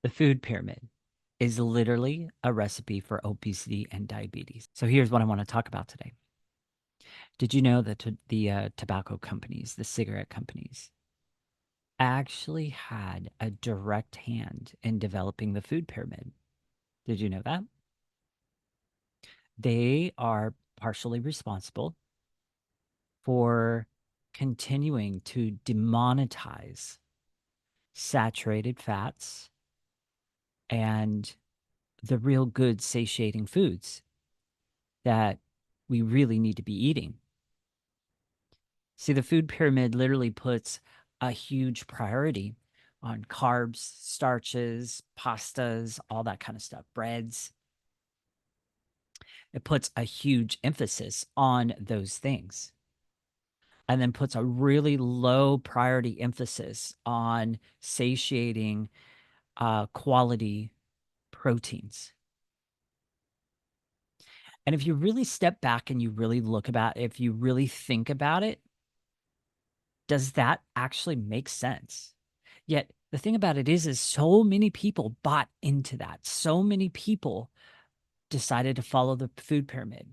The food pyramid is literally a recipe for obesity and diabetes. So here's what I want to talk about today. Did you know that the tobacco companies, the cigarette companies, actually had a direct hand in developing the food pyramid? Did you know that? They are partially responsible for continuing to demonetize saturated fats and the real good satiating foods that we really need to be eating. See, the food pyramid literally puts a huge priority on carbs, starches, pastas, all that kind of stuff, breads. It puts a huge emphasis on those things and then puts a really low priority emphasis on satiating quality proteins. And if you really step back and you really look about, if you really think about it, does that actually make sense? Yet the thing about it is so many people bought into that. So many people decided to follow the food pyramid.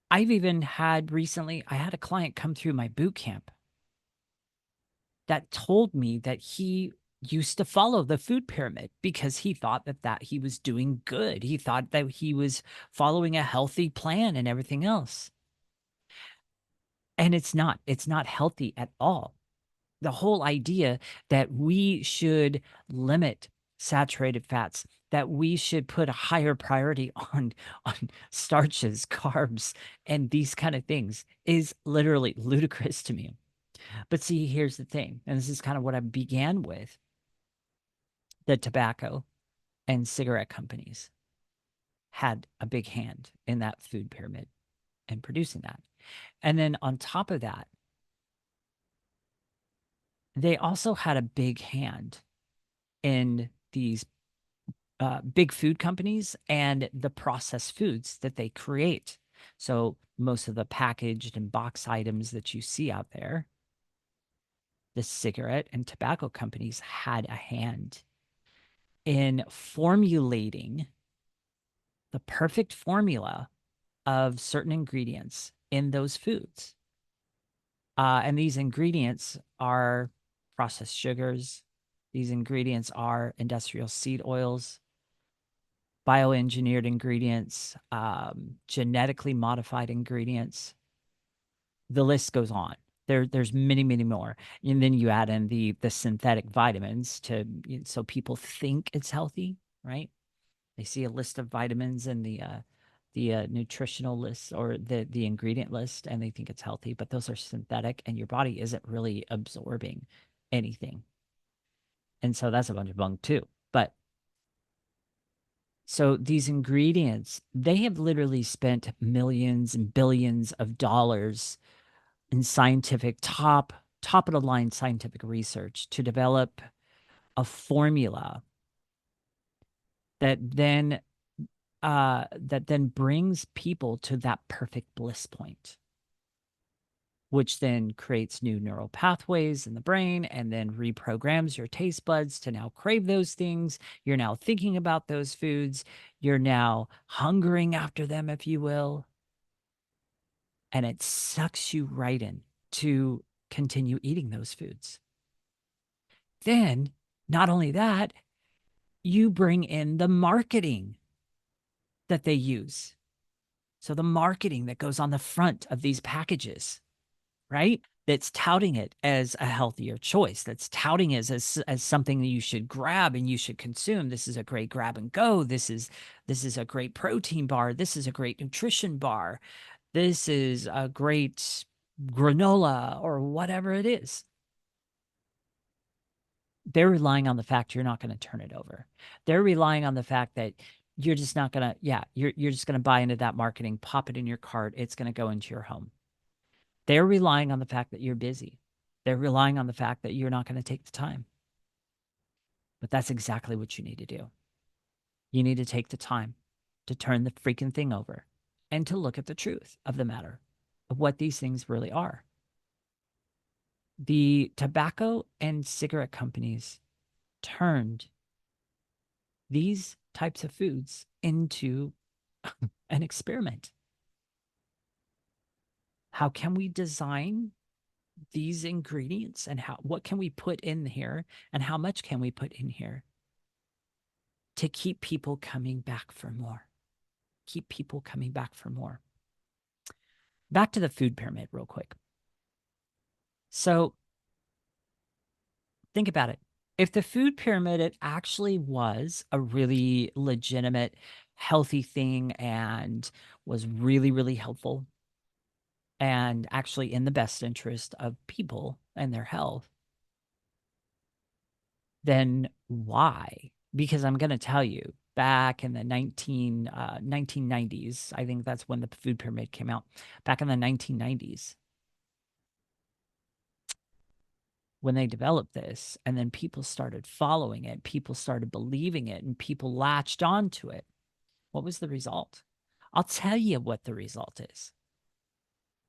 I've even had recently, I had a client come through my boot camp that told me that he used to follow the food pyramid because he thought that he was doing good. He thought that he was following a healthy plan and everything else. And it's not healthy at all. The whole idea that we should limit saturated fats, that we should put a higher priority on starches, carbs, and these kind of things is literally ludicrous to me. But see, here's the thing, and this is kind of what I began with, the tobacco and cigarette companies had a big hand in that food pyramid and producing that. And then on top of that, they also had a big hand in these big food companies and the processed foods that they create. So most of the packaged and box items that you see out there, the cigarette and tobacco companies had a hand in formulating the perfect formula of certain ingredients in those foods. And these ingredients are processed sugars. These ingredients are industrial seed oils, bioengineered ingredients, genetically modified ingredients. The list goes on. There's many, many more. And then you add in the synthetic vitamins to so people think it's healthy, right? They see a list of vitamins in the nutritional list or the ingredient list, and they think it's healthy, but those are synthetic, and your body isn't really absorbing anything. And so that's a bunch of bunk too. But so these ingredients, they have literally spent millions and billions of dollars in scientific top of the line scientific research to develop a formula that then brings people to that perfect bliss point, which then creates new neural pathways in the brain and then reprograms your taste buds to now crave those things. You're now thinking about those foods. You're now hungering after them, if you will. And it sucks you right in to continue eating those foods. Then, not only that, you bring in the marketing that they use. So, the marketing that goes on the front of these packages, right? That's touting it as a healthier choice. That's touting it as something that you should grab and you should consume. This is a great grab and go. This is a great protein bar. This is a great nutrition bar. This is a great granola or whatever it is. They're relying on the fact you're not going to turn it over. They're relying on the fact that you're just not going to, yeah, you're just going to buy into that marketing, pop it in your cart. It's going to go into your home. They're relying on the fact that you're busy. They're relying on the fact that you're not going to take the time. But that's exactly what you need to do. You need to take the time to turn the freaking thing over and to look at the truth of the matter of what these things really are. The tobacco and cigarette companies turned these types of foods into an experiment. How can we design these ingredients, and what can we put in here, and how much can we put in here to keep people coming back for more? Keep people coming back for more. Back to the food pyramid real quick. So think about it. If the food pyramid, it actually was a really legitimate, healthy thing and was really, really helpful and actually in the best interest of people and their health, then why? Because I'm going to tell you, back in the 1990s, I think that's when the food pyramid came out, back in the 1990s, when they developed this, and then people started following it, people started believing it, and people latched onto it. What was the result? I'll tell you what the result is.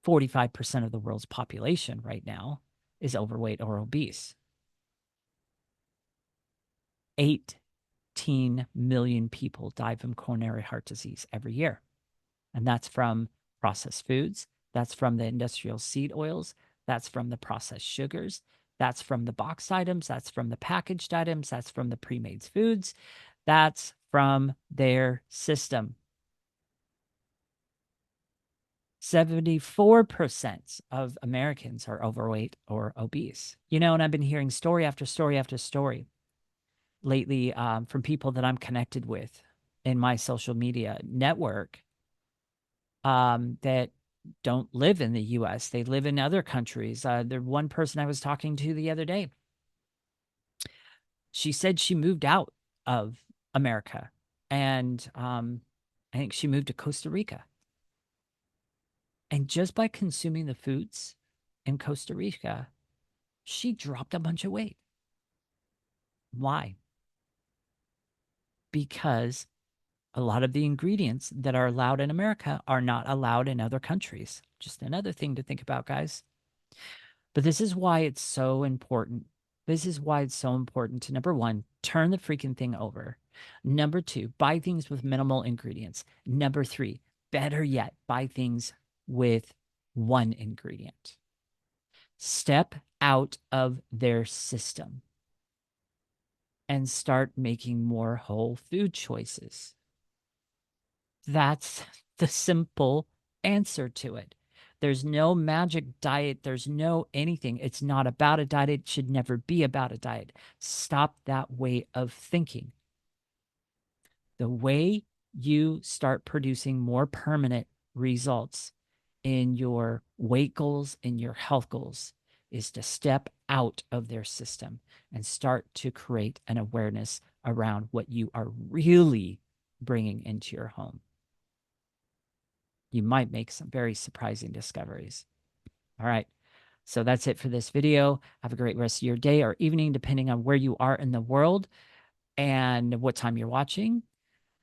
45% of the world's population right now is overweight or obese. 18 million people die from coronary heart disease every year. And that's from processed foods. That's from the industrial seed oils. That's from the processed sugars. That's from the boxed items. That's from the packaged items. That's from the pre-made foods. That's from their system. 74% of Americans are overweight or obese. You know, and I've been hearing story after story after story lately from people that I'm connected with in my social media network that don't live in the US. They live in other countries. The one person I was talking to the other day, she said she moved out of America. And I think she moved to Costa Rica. And just by consuming the foods in Costa Rica, she dropped a bunch of weight. Why? Because a lot of the ingredients that are allowed in America are not allowed in other countries. Just another thing to think about, guys. But this is why it's so important. This is why it's so important to, number one, turn the freaking thing over. Number two, buy things with minimal ingredients. Number three, better yet, buy things with one ingredient. Step out of their system and start making more whole food choices. That's the simple answer to it. There's no magic diet. There's no anything. It's not about a diet. It should never be about a diet. Stop that way of thinking. The way you start producing more permanent results in your weight goals, in your health goals, is to step out of their system and start to create an awareness around what you are really bringing into your home. You might make some very surprising discoveries. All right. So that's it for this video. Have a great rest of your day or evening, depending on where you are in the world and what time you're watching.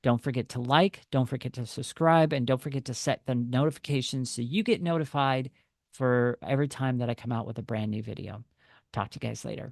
Don't forget to like, don't forget to subscribe, and don't forget to set the notifications so you get notified for every time that I come out with a brand new video. Talk to you guys later.